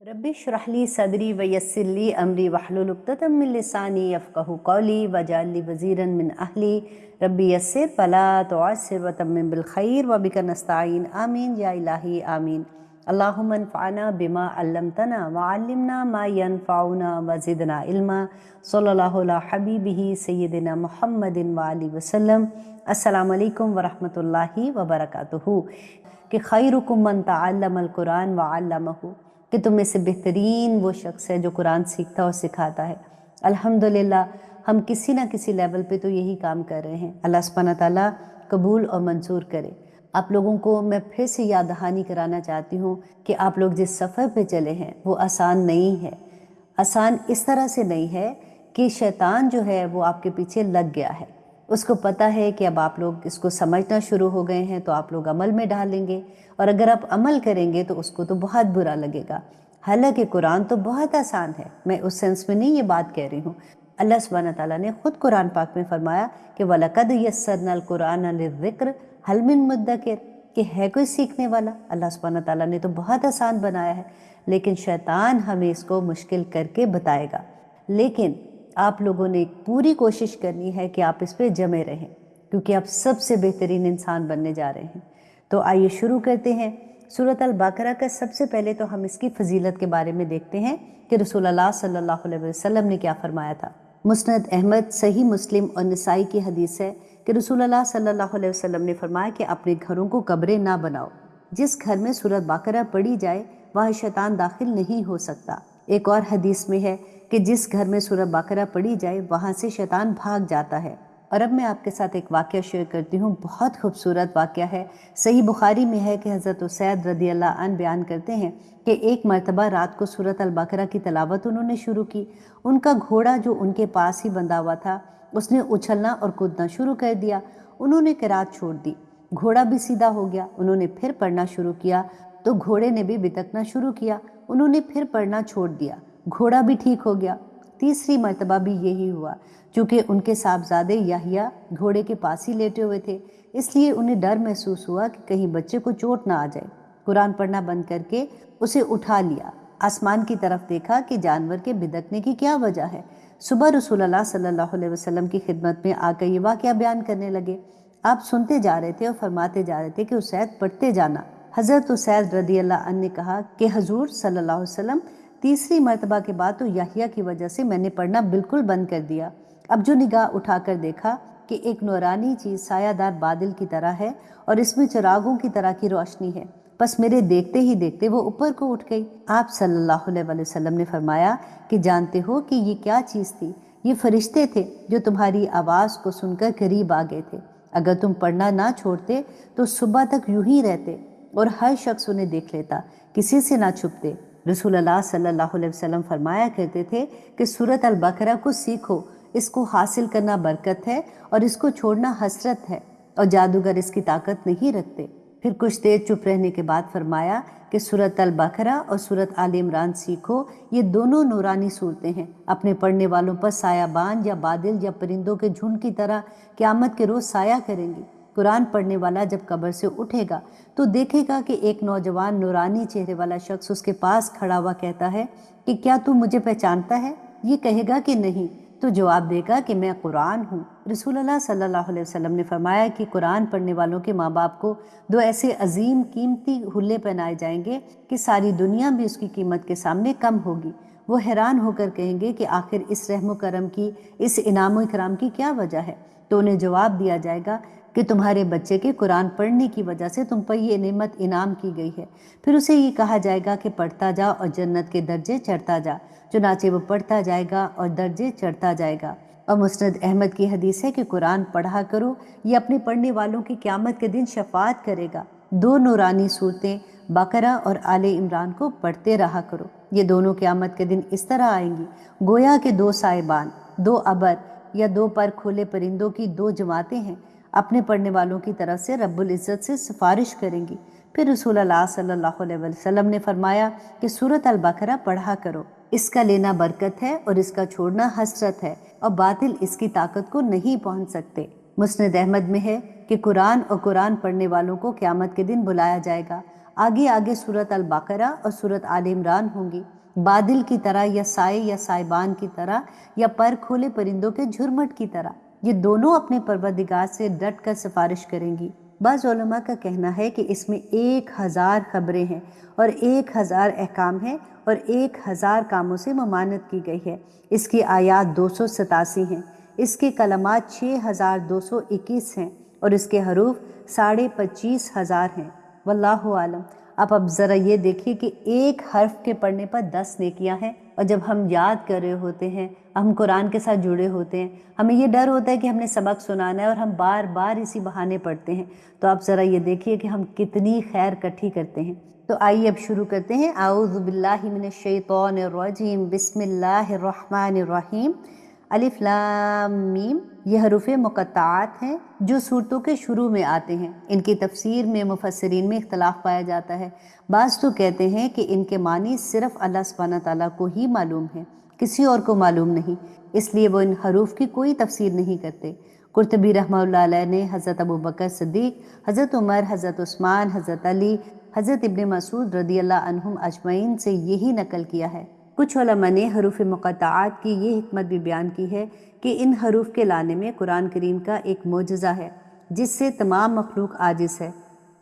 Rabbi इश्रह ली सदरी वयस्सिर ली अमरी वहलुल उक़्दतम मिन लिसानी यफ़क़हू क़ौली वजअल ली वज़ीरन मिन अहली रब्बि यस्सिर वला तुअस्सिर वतम्मिम बिल खैर व बिका नस्तईन आमीन या इलाही आमीन। अल्लाहुम्मा अन्फ़अना बिमा अल्लमतना व अल्लिमना मा यनफ़अुना व ज़िदना इल्मा। सल्लल्लाहु अला हबीबिही सय्यिदिना मुहम्मदिन व आलिहि वसल्लम। अस्सलामु अलैकुम व रहमतुल्लाहि व बरकातुहू। कि खैरुकुम मन तअल्लमल कुरान व अल्लमहू, कि तुम में से बेहतरीन वो शख्स है जो कुरान सीखता और सिखाता है। अल्हम्दुलिल्लाह हम किसी ना किसी लेवल पे तो यही काम कर रहे हैं। अल्लाह सुब्हानहू तआला कबूल और मंजूर करे। आप लोगों को मैं फिर से याद दहानी कराना चाहती हूँ कि आप लोग जिस सफ़र पे चले हैं वो आसान नहीं है। आसान इस तरह से नहीं है कि शैतान जो है वो आपके पीछे लग गया है। उसको पता है कि अब आप लोग इसको समझना शुरू हो गए हैं तो आप लोग अमल में डालेंगे, और अगर आप अमल करेंगे तो उसको तो बहुत बुरा लगेगा। हालांकि कुरान तो बहुत आसान है, मैं उस सेंस में नहीं ये बात कह रही हूँ। अल्लाह सुब्हानहू तआला ने खुद कुरान पाक में फरमाया कि वलक़द यस्सरनल कुरान लिज़्ज़िक्र हल मिन मुद्दकिर, कि है कोई सीखने वाला। अल्लाह सुब्हानहू तआला ने तो बहुत आसान बनाया है, लेकिन शैतान हमें इसको मुश्किल करके बताएगा। लेकिन आप लोगों ने पूरी कोशिश करनी है कि आप इस पे जमे रहें, क्योंकि आप सबसे बेहतरीन इंसान बनने जा रहे हैं। तो आइए शुरू करते हैं। सूरत अल बकरा का सबसे पहले तो हम इसकी फजीलत के बारे में देखते हैं कि रसूलुल्लाह सल्लल्लाहु अलैहि वसल्लम ने क्या फरमाया था। मुस्नद अहमद, सही मुस्लिम और नसाई की हदीस है कि रसूलुल्लाह सल्लल्लाहु अलैहि वसल्लम ने फरमाया कि अपने घरों को कब्रें ना बनाओ। जिस घर में सूरत बकरा पढ़ी जाए वहाँ शैतान दाखिल नहीं हो सकता। एक और हदीस में है कि जिस घर में सूरत बकरा पढ़ी जाए वहाँ से शैतान भाग जाता है। और अब मैं आपके साथ एक वाक़या शेयर करती हूँ, बहुत खूबसूरत वाक़या है। सही बुखारी में है कि हज़रत उसैद रज़ियल्लाहु अन्हु बयान करते हैं कि एक मर्तबा रात को सूरत अल बकरा की तिलावत उन्होंने शुरू की। उनका घोड़ा जो उनके पास ही बंधा हुआ था उसने उछलना और कूदना शुरू कर दिया। उन्होंने किरात छोड़ दी, घोड़ा भी सीधा हो गया। उन्होंने फिर पढ़ना शुरू किया तो घोड़े ने भी बितकना शुरू किया। उन्होंने फिर पढ़ना छोड़ दिया, घोड़ा भी ठीक हो गया। तीसरी मर्तबा भी यही हुआ। चूँकि उनके साहबजादे याहिया घोड़े के पास ही लेटे हुए थे, इसलिए उन्हें डर महसूस हुआ कि कहीं बच्चे को चोट ना आ जाए। कुरान पढ़ना बंद करके उसे उठा लिया, आसमान की तरफ देखा कि जानवर के बिदकने की क्या वजह है। सुबह रसूलुल्लाह सल्लल्लाहु अलैहि वसल्लम की खिदमत में आकर ये वाक़या बयान करने लगे। आप सुनते जा रहे थे और फरमाते जा रहे थे कि उसैद पढ़ते जाना। हज़रत उसैद रज़ियल्लाहु अन्हु ने कहा कि हजूर सल्लल्लाहु अलैहि वसल्लम, तीसरी मर्तबा के बाद तो याहिया की वजह से मैंने पढ़ना बिल्कुल बंद कर दिया। अब जो निगाह उठाकर देखा कि एक नूरानी चीज़ सायादार बादल की तरह है और इसमें चिरागों की तरह की रोशनी है, बस मेरे देखते ही देखते वो ऊपर को उठ गई। आप सल्लल्लाहु अलैहि वसल्लम ने फरमाया कि जानते हो कि ये क्या चीज़ थी? ये फरिश्ते थे जो तुम्हारी आवाज़ को सुनकर करीब आ गए थे। अगर तुम पढ़ना ना छोड़ते तो सुबह तक यूं ही रहते और हर शख्स उन्हें देख लेता, किसी से ना छुपते। रसूलुल्लाह सल्लल्लाहु अलैहि वसल्लम फरमाया करते थे कि सूरत अल बकरा को सीखो, इसको हासिल करना बरकत है और इसको छोड़ना हसरत है, और जादूगर इसकी ताकत नहीं रखते। फिर कुछ देर चुप रहने के बाद फरमाया कि सूरत अल बकरा और सूरत आल इमरान सीखो, ये दोनों नूरानी सूरतें हैं। अपने पढ़ने वालों पर सायाबान या बादल या परिंदों के झुंड की तरह क़यामत के रोज़ साया करेंगी। कुरान पढ़ने वाला जब कब्र से उठेगा तो देखेगा कि एक नौजवान नूरानी चेहरे वाला शख्स उसके पास खड़ा हुआ कहता है कि क्या तू मुझे पहचानता है? ये कहेगा कि नहीं, तो जवाब देगा कि मैं कुरान हूँ। रसूलुल्लाह सल्लल्लाहु अलैहि वसल्लम ने फरमाया कि कुरान पढ़ने वालों के माँ बाप को दो ऐसे अजीम कीमती हुल्ले पहनाए जाएंगे कि सारी दुनिया भी उसकी कीमत के सामने कम होगी। वो हैरान होकर कहेंगे कि आखिर इस रहमो करम की, इस इनाम इकराम की क्या वजह है? तो उन्हें जवाब दिया जाएगा कि तुम्हारे बच्चे के कुरान पढ़ने की वजह से तुम पर ये नेमत इनाम की गई है। फिर उसे ये कहा जाएगा कि पढ़ता जा और जन्नत के दर्जे चढ़ता जा। चुनाचे वो पढ़ता जाएगा और दर्जे चढ़ता जाएगा। और मुस्नद अहमद की हदीस है कि कुरान पढ़ा करो, ये अपने पढ़ने वालों की क़यामत के दिन शफाअत करेगा। दो नूरानी सूरतें बकरा और आले इमरान को पढ़ते रहा करो। ये दोनों क़यामत के दिन इस तरह आएंगी गोया के दो साहिबान, दो अबर या दो पर खोले परिंदों की दो जमातें हैं, अपने पढ़ने वालों की तरफ से रब्बुल इज़्ज़त से सिफारिश करेंगी। फिर रसूलुल्लाह सल्लल्लाहु अलैहि वसल्लम ने फरमाया कि सूरत अल बकरा पढ़ा करो, इसका लेना बरकत है और इसका छोड़ना हसरत है, और बातिल इसकी ताकत को नहीं पहुंच सकते। मुस्नद अहमद में है कि कुरान और कुरान पढ़ने वालों को क़यामत के दिन बुलाया जाएगा। आगे आगे सूरत अल बकरा और सूरत आल इमरान होंगी, बादल की तरह या साए या साइबान की तरह या पर खोले परिंदों के झुरमुट की तरह। ये दोनों अपने परवरदिगार से डट कर सिफारिश करेंगी। बाज़ उलमा का कहना है कि इसमें 1000 खबरें हैं और 1000 अहकाम हैं और 1000 कामों से ममानत की गई है। इसकी आयात 287 हैं, इसके कलमात 6221 हैं और इसके हरूफ 25,500 हैं। वल्लाहु आलम। आप अब ज़रा ये देखिए कि एक हर्फ के पढ़ने पर 10 नेकियां हैं, और जब हम याद कर रहे होते हैं, हम कुरान के साथ जुड़े होते हैं, हमें ये डर होता है कि हमने सबक सुनाना है और हम बार बार इसी बहाने पढ़ते हैं, तो आप ज़रा ये देखिए कि हम कितनी खैर इकट्ठी करते हैं। तो आइए अब शुरू करते हैं। आऊज़ु बिल्लाहि मिनश शैतानिर रजीम, बिस्मिल्लाहिर रहमानिर रहीम। अलिफ लाम मीम। ये हरूफ मुक़त्ताआत हैं जो सूरतों के शुरू में आते हैं। इनकी तफसीर में मुफस्सिरीन में इख्तलाफ पाया जाता है। बाज़ तो कहते हैं कि इनके मानी सिर्फ अल्लाह सुब्हानहू तआला को ही मालूम है, किसी और को मालूम नहीं, इसलिए वो इन हरूफ की कोई तफसीर नहीं करते। कुर्तबी रहमतुल्लाह अलैह ने हज़रत अबू बकर सिद्दीक़, हज़रत उमर, हज़रत उस्मान, हज़रत अली, हज़रत इब्न मसूद रदियल्लाहु अन्हुम अजमईन से यही नकल किया है। कुछ उलमा ने हरूफ मुक़त्ताआत की ये हिकमत भी बयान की है कि इन हरूफ के लाने में कुरान करीम का एक मोजज़ा है जिससे तमाम मखलूक आजिज़ है।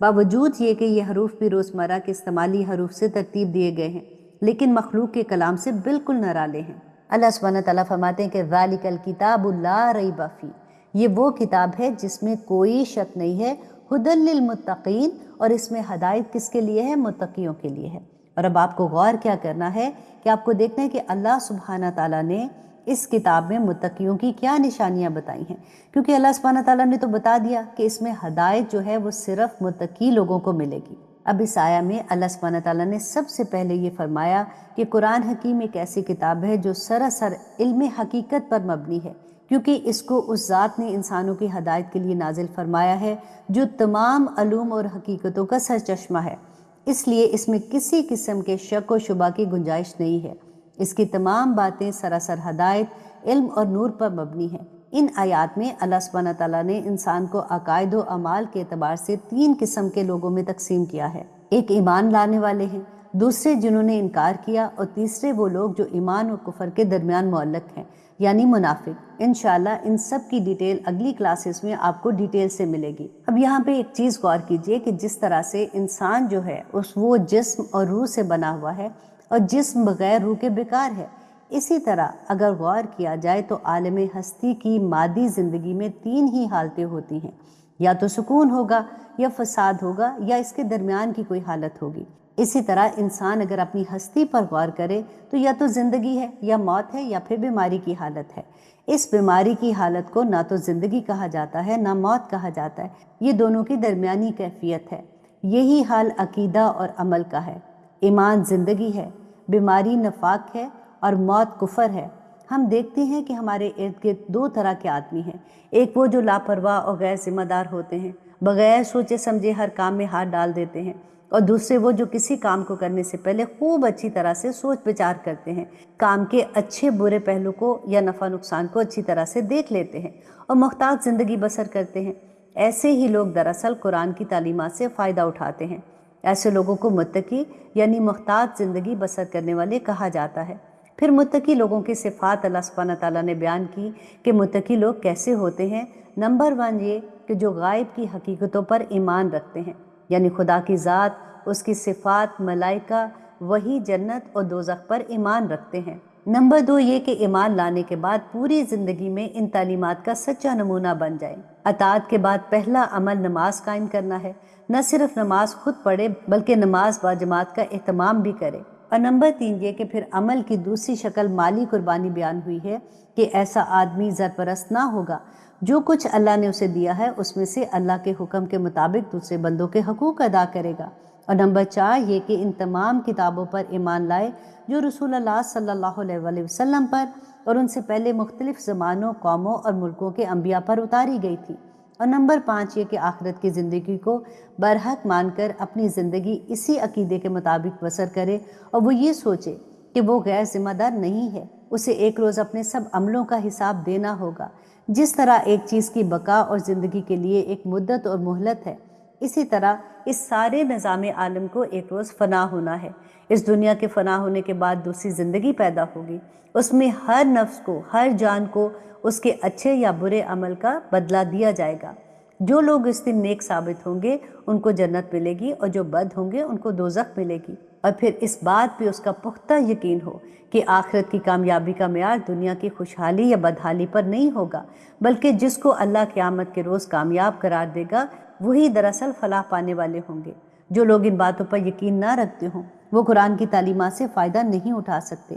बावजूद ये कि ये हरूफ भी रोज़मर्रा के इस्तेमाली हरूफ से तरतीब दिए गए हैं, लेकिन मखलूक के कलाम से बिल्कुल नराले हैं। अल्लाह सुब्हानहू तआला फरमाते हैं कि ज़ालिकल किताबु ला रैब फी, ये वो किताब है जिसमें कोई शक नहीं है, हुदल लिल मुत्तकीन, और इसमें हदायत किसके लिए है? मुत्तकियों के लिए है। और अब आपको गौर क्या करना है कि आपको देखना है कि अल्लाह सुब्हानहू तआला ने इस किताब में मुत्तकियों की क्या निशानियां बताई हैं, क्योंकि अल्लाह सुब्हानहू तआला ने तो बता दिया कि इसमें हदायत जो है वो सिर्फ मुत्तकी लोगों को मिलेगी। अब इस आया में अल्लाह सुब्हानहू तआला ने सबसे पहले ये फरमाया कि कुरान हकीम एक ऐसी किताब है जो सरासर इल्म हकीकत पर मबनी है, क्योंकि इसको उस ज़ात ने इंसानों की हदायत के लिए नाजिल फरमाया है जो तमाम अलूम और हकीकतों का सरचश्मा है। इसलिए इसमें किसी किस्म के शक व शुबा की गुंजाइश नहीं है। इसकी तमाम बातें सरासर हदायत, इल्म और नूर पर मबनी है। इन आयात में अल्लाह सुब्हानहू तआला ने इंसान को अकायद व अमाल के एतबार से 3 किस्म के लोगों में तकसीम किया है। एक ईमान लाने वाले हैं, दूसरे जिन्होंने इनकार किया, और तीसरे वो लोग जो ईमान और कुफर के दरमियान मुअल्लक हैं, यानी मुनाफिक। इंशाल्लाह इन सब की डिटेल अगली क्लासेस में आपको डिटेल से मिलेगी। अब यहाँ पे एक चीज़ गौर कीजिए कि जिस तरह से इंसान जो है वो जिस्म और रूह से बना हुआ है और जिस्म बगैर रूह के बेकार है, इसी तरह अगर गौर किया जाए तो आलम हस्ती की मादी ज़िंदगी में 3 ही हालतें होती हैं, या तो सुकून होगा, या फसाद होगा, या इसके दरमियान की कोई हालत होगी। इसी तरह इंसान अगर अपनी हस्ती पर गौर करे तो या तो ज़िंदगी है, या मौत है, या फिर बीमारी की हालत है। इस बीमारी की हालत को ना तो ज़िंदगी कहा जाता है ना मौत कहा जाता है, ये दोनों की दरमियानी कैफियत है। यही हाल अकीदा और अमल का है। ईमान ज़िंदगी है, बीमारी नफाक है, और मौत कुफर है। हम देखते हैं कि हमारे इर्द गिर्द 2 तरह के आदमी हैं। एक वो जो लापरवाह और गैर जिम्मेदार होते हैं, बगैर सोचे समझे हर काम में हाथ डाल देते हैं, और दूसरे वो जो किसी काम को करने से पहले खूब अच्छी तरह से सोच विचार करते हैं, काम के अच्छे बुरे पहलू को या नफ़ा नुकसान को अच्छी तरह से देख लेते हैं और मुख्तार ज़िंदगी बसर करते हैं। ऐसे ही लोग दरअसल कुरान की तालीमात से फ़ायदा उठाते हैं। ऐसे लोगों को मुत्तकी यानी मुख्तार ज़िंदगी बसर करने वाले कहा जाता है। फिर मुत्तकी लोगों की सिफ़ात अल्लाह सुब्हानहू तआला ने बयान की कि मुत्तकी लोग कैसे होते हैं। नंबर 1 ये कि जो गायब की हकीकतों पर ईमान रखते हैं, यानी खुदा की ज़ात, उसकी सिफ़ात, मलाइका, वही, जन्नत और दोज़ख पर ईमान रखते हैं। नंबर 2 ये कि ईमान लाने के बाद पूरी ज़िंदगी में इन तालीमात का सच्चा नमूना बन जाए। अताअत के बाद पहला अमल नमाज कायम करना है। न सिर्फ नमाज खुद पढ़े बल्कि नमाज बाजमात का एहतमाम भी करे। और नंबर 3 ये कि फिर अमल की दूसरी शक्ल माली कुर्बानी बयान हुई है कि ऐसा आदमी ज़रपरस्त ना होगा, जो कुछ अल्लाह ने उसे दिया है उसमें से अल्लाह के हुक्म के मुताबिक दूसरे बंदों के हकूक़ अदा करेगा। और नंबर 4 ये कि इन तमाम किताबों पर ईमान लाए जो रसूलुल्लाह सल्लल्लाहु अलैहि वसल्लम पर और उनसे पहले मुख्तलिफ ज़मानों, कौमों और मुल्कों के अंबिया पर उतारी गई थी। और नंबर 5 ये कि आखिरत की ज़िंदगी को बरहक मानकर अपनी ज़िंदगी इसी अकीदे के मुताबिक बसर करे, और वो ये सोचे कि वो गैर जिम्मेदार नहीं है, उसे एक रोज़ अपने सब अमलों का हिसाब देना होगा। जिस तरह एक चीज़ की बका और ज़िंदगी के लिए एक मुद्दत और मोहलत है, اسی طرح اس سارے نظام عالم کو ایک روز فنا ہونا ہے۔ اس دنیا کے فنا ہونے کے بعد دوسری زندگی پیدا ہوگی، اس میں ہر نفس کو، ہر جان کو اس کے اچھے یا برے عمل کا بدلہ دیا جائے گا۔ جو لوگ اس دن نیک ثابت ہوں گے ان کو جنت ملے گی، اور جو بد ہوں گے ان کو دوزخ ملے گی۔ اور پھر اس بات پہ اس کا پختہ یقین ہو کہ آخرت کی کامیابی کا معیار دنیا کی خوشحالی یا بدحالی پر نہیں ہوگا، بلکہ جس کو اللہ قیامت کے روز کامیاب قرار دے گا وہی دراصل فلاح پانے والے ہوں گے۔ جو لوگ ان باتوں پر یقین نہ رکھتے ہوں وہ قرآن کی تعلیمات سے فائدہ نہیں اٹھا سکتے۔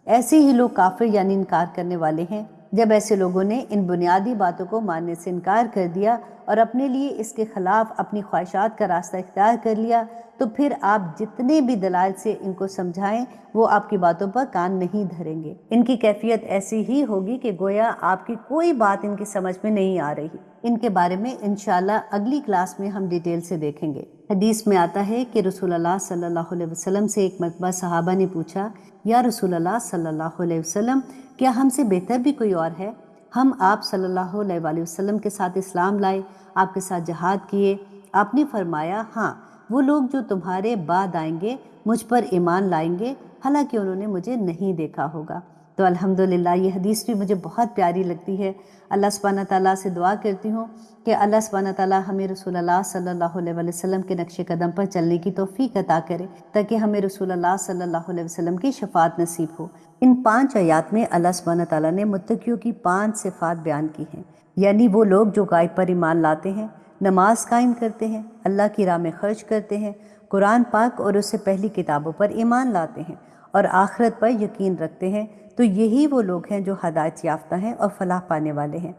ایسے ہی لوگ کافر یعنی انکار کرنے والے ہیں۔ جب ایسے لوگوں نے ان بنیادی باتوں کو ماننے سے انکار کر دیا اور اپنے لیے اس کے خلاف اپنی خواہشات کا راستہ اختیار کر لیا، تو پھر آپ جتنے بھی دلائل سے ان کو سمجھائیں وہ آپ کی باتوں پر کان نہیں دھریں گے۔ ان کی کیفیت ایسی ہی ہوگی کہ گویا آپ کی کوئی بات ان کی سمجھ میں نہیں آ رہی۔ ان کے بارے میں انشاءاللہ اگلی کلاس میں ہم ڈیٹیل سے دیکھیں گے۔ حدیث میں آتا ہے کہ رسول اللہ صلی اللہ علیہ وسلم سے ایک مرتبہ صحابہ نے پوچھا، یا رسول اللہ صلی اللہ علیہ وسلم، کیا ہم سے بہتر بھی کوئی اور ہے؟ ہم آپ صلی اللہ علیہ وآلہ وسلم کے ساتھ اسلام لائے، آپ کے ساتھ جہاد کیے۔ آپ نے فرمایا، ہاں، وہ لوگ جو تمہارے بعد آئیں گے مجھ پر ایمان لائیں گے، حالانکہ انہوں نے مجھے نہیں دیکھا ہوگا۔ تو الحمدللہ یہ حدیث بھی مجھے بہت پیاری لگتی ہے۔ اللہ سبحانہ تعالیٰ سے دعا کرتی ہوں کہ اللہ سبحانہ تعالیٰ ہمیں رسول اللہ صلی اللہ علیہ وآلہ وسلم کے نقش قدم پر چلنے کی توفیق عطا کرے، تاکہ ہمیں رسول اللہ صلی اللہ علیہ وسلم کی شفاعت نصیب ہو۔ ان 5 آیات میں اللہ سبحانہ تعالیٰ نے متقیوں کی 5 صفات بیان کی ہیں، یعنی وہ لوگ جو غائب پر ایمان لاتے ہیں، نماز قائم کرتے ہیں، اللہ کی راہ میں خرچ کرتے ہیں، قرآن پاک اور اس سے پہلی کتابوں پر ایمان لاتے ہیں، اور آخرت پر یقین رکھتے ہیں، تو یہی وہ لوگ ہیں جو ہدایت یافتہ ہیں اور فلاح پانے والے ہیں۔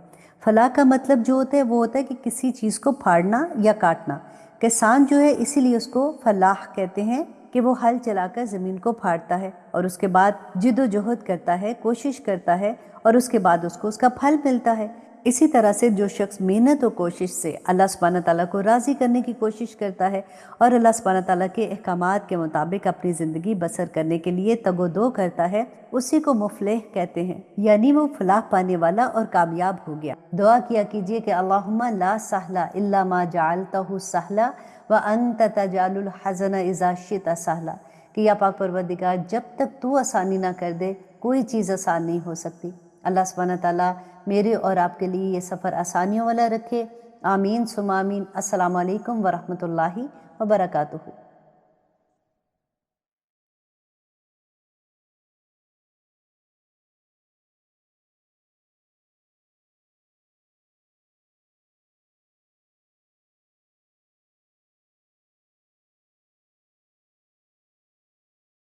فلاح کا مطلب جو ہوتا ہے وہ ہوتا ہے کہ کسی چیز کو پھاڑنا یا کاٹنا۔ کسان جو ہے اسی لیے اس کو فلاح کہتے ہیں کہ وہ ہل چلا کر زمین کو پھاڑتا ہے اور اس کے بعد جد و جہد کرتا ہے، کوشش کرتا ہے، اور اس کے بعد اس کو اس کا پھل ملتا ہے۔ اسی طرح سے جو شخص محنت و کوشش سے اللہ سبحانہ تعالیٰ کو راضی کرنے کی کوشش کرتا ہے اور اللہ سبحانہ تعالیٰ کے احکامات کے مطابق اپنی زندگی بسر کرنے کے لیے تگ و دو کرتا ہے، اسی کو مفلح کہتے ہیں، یعنی وہ فلاح پانے والا اور کامیاب ہو گیا۔ دعا کیا کیجئے کہ اللہم لا سہل الا ما جعلتہ سہلا وانت تجعل الحزن اذا شئت سہلا، کہ یا پاک پروردگار جب تک تو آسانی نہ کر دے کوئی چیز آسان نہیں ہو سکتی۔ اللہ سبحانہ تعالیٰ میرے اور آپ کے لیے یہ سفر آسانیوں والا رکھے، آمین ثم آمین۔ السلام علیکم ورحمۃ اللہ وبرکاتہ۔